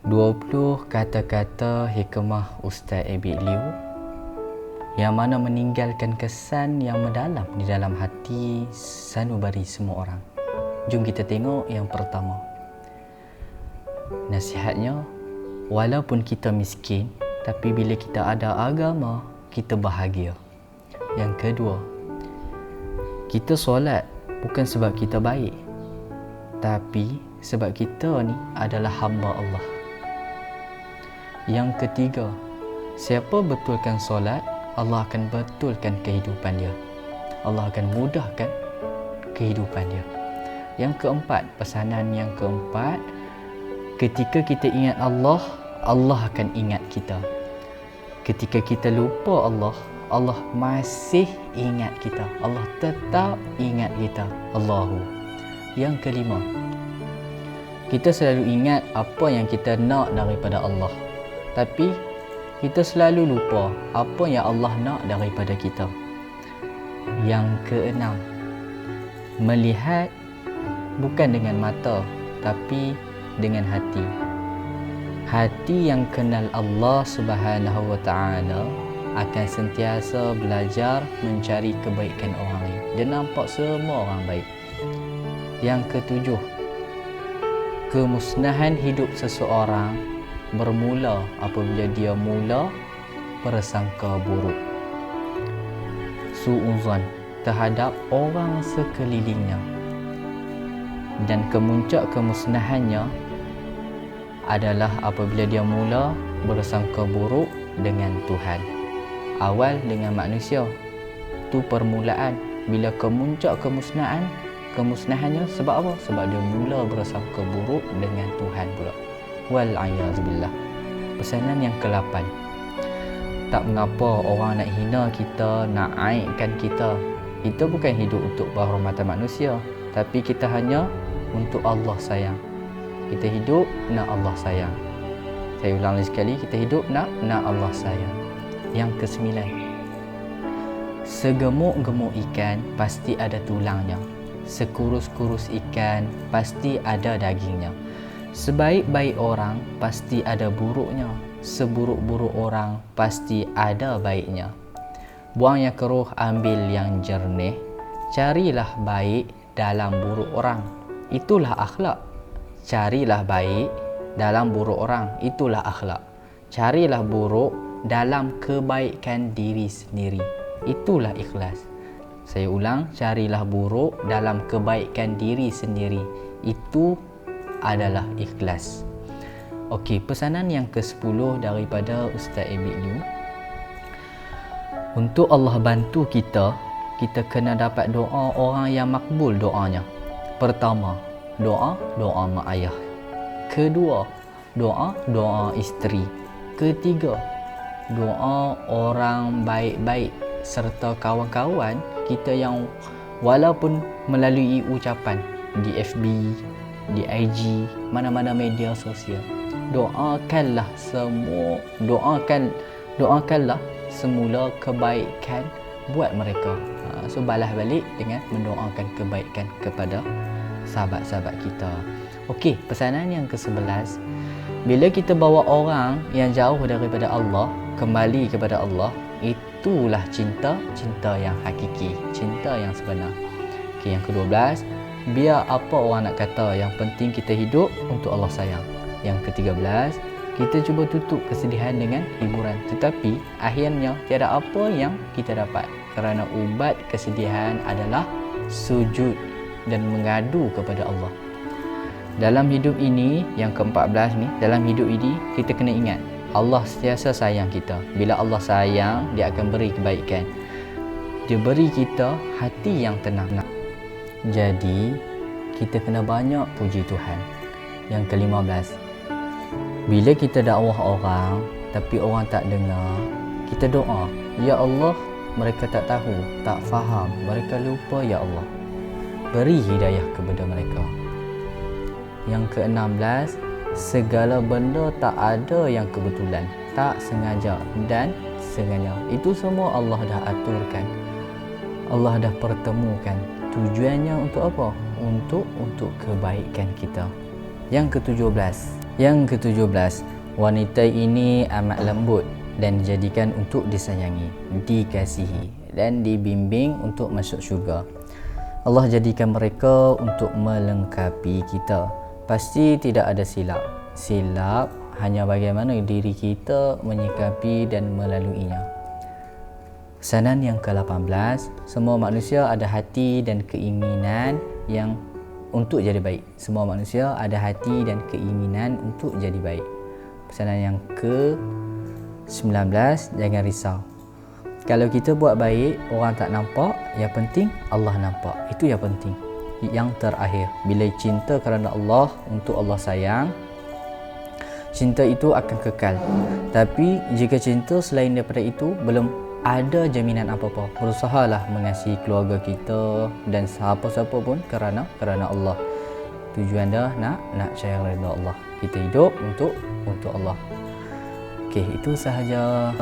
20 kata-kata hikmah Ustaz Abid Liu yang mana meninggalkan kesan yang mendalam di dalam hati sanubari semua orang. Jom kita tengok yang pertama. Nasihatnya, walaupun kita miskin, tapi bila kita ada agama, kita bahagia. Yang kedua, kita solat bukan sebab kita baik, tapi sebab kita ni adalah hamba Allah. Yang ketiga, siapa betulkan solat, Allah akan betulkan kehidupan dia. Allah akan mudahkan kehidupan dia. Yang keempat, pesanan yang keempat, ketika kita ingat Allah, Allah akan ingat kita. Ketika kita lupa Allah, Allah masih ingat kita. Allah tetap ingat kita. Allahu. Yang kelima, kita selalu ingat apa yang kita nak daripada Allah, tapi kita selalu lupa apa yang Allah nak daripada kita. Yang keenam, melihat bukan dengan mata, tapi dengan hati. Hati yang kenal Allah Subhanahu wa Ta'ala akan sentiasa belajar mencari kebaikan orang lain. Dia nampak semua orang baik. Yang ketujuh, kemusnahan hidup seseorang bermula apabila dia mula bersangka buruk, su'uzan terhadap orang sekelilingnya. Dan kemuncak kemusnahannya adalah apabila dia mula bersangka buruk dengan Tuhan. Awal dengan manusia, tu permulaan. Bila kemuncak kemusnahannya sebab apa? Sebab dia mula bersangka buruk dengan Tuhan pula. Wal'ayazubillah. Pesanan yang ke-8, tak mengapa orang nak hina kita, nak aibkan kita. Kita bukan hidup untuk penghormatan manusia, tapi kita hanya untuk Allah sayang. Kita hidup nak Allah sayang. Saya ulang lagi sekali, kita hidup nak Allah sayang. Yang ke-9, segemuk-gemuk ikan pasti ada tulangnya. Sekurus-kurus ikan pasti ada dagingnya. Sebaik-baik orang pasti ada buruknya. Seburuk-buruk orang pasti ada baiknya. Buang yang keruh, ambil yang jernih. Carilah baik dalam buruk orang, itulah akhlak. Carilah baik dalam buruk orang, itulah akhlak. Carilah buruk dalam kebaikan diri sendiri, itulah ikhlas. Saya ulang, carilah buruk dalam kebaikan diri sendiri, itu adalah ikhlas. Okey, pesanan yang ke-10 daripada Ustaz Abid Liu. Untuk Allah bantu kita, kita kena dapat doa orang yang makbul doanya. Pertama, doa mak ayah. Kedua, doa isteri. Ketiga, doa orang baik-baik serta kawan-kawan kita yang walaupun melalui ucapan di FB, di IG, mana-mana media sosial. Doakanlah semula kebaikan buat mereka. So balas balik dengan mendoakan kebaikan kepada sahabat-sahabat kita. Okey, pesanan yang ke-11, bila kita bawa orang yang jauh daripada Allah kembali kepada Allah, itulah cinta yang hakiki, cinta yang sebenar. Okey, yang ke-12, biar apa orang nak kata, yang penting kita hidup untuk Allah sayang. Yang ke-13, kita cuba tutup kesedihan dengan hiburan, tetapi akhirnya tiada apa yang kita dapat, kerana ubat kesedihan adalah sujud dan mengadu kepada Allah. Dalam hidup ini, yang ke-14 ni, dalam hidup ini kita kena ingat Allah sentiasa sayang kita. Bila Allah sayang, Dia akan beri kebaikan. Dia beri kita hati yang tenang. Jadi kita kena banyak puji Tuhan. Yang ke-15, bila kita dakwah orang tapi orang tak dengar, kita doa, ya Allah, mereka tak tahu, tak faham, mereka lupa, ya Allah, beri hidayah kepada mereka. Yang ke-16, segala benda tak ada yang kebetulan, tak sengaja dan sengaja. Itu semua Allah dah aturkan, Allah dah pertemukan. Tujuannya untuk apa? Untuk kebaikan kita. Yang ke-17, Yang ke-17, wanita ini amat lembut dan dijadikan untuk disayangi, dikasihi dan dibimbing untuk masuk syurga. Allah jadikan mereka untuk melengkapi kita. Pasti tidak ada silap. Silap hanya bagaimana diri kita menyikapi dan melaluinya. Pesanan yang ke-18, semua manusia ada hati dan keinginan yang untuk jadi baik. Semua manusia ada hati dan keinginan untuk jadi baik. Pesanan yang ke-19, jangan risau. Kalau kita buat baik, orang tak nampak, yang penting Allah nampak. Itu yang penting. Yang terakhir, bila cinta kerana Allah, untuk Allah sayang, cinta itu akan kekal. Tapi jika cinta selain daripada itu, belum ada jaminan apa-apa. Berusahalah mengasihi keluarga kita dan siapa-siapa pun kerana Allah. Tujuan dah nak cari redha Allah. Kita hidup untuk Allah. Okey, itu sahaja.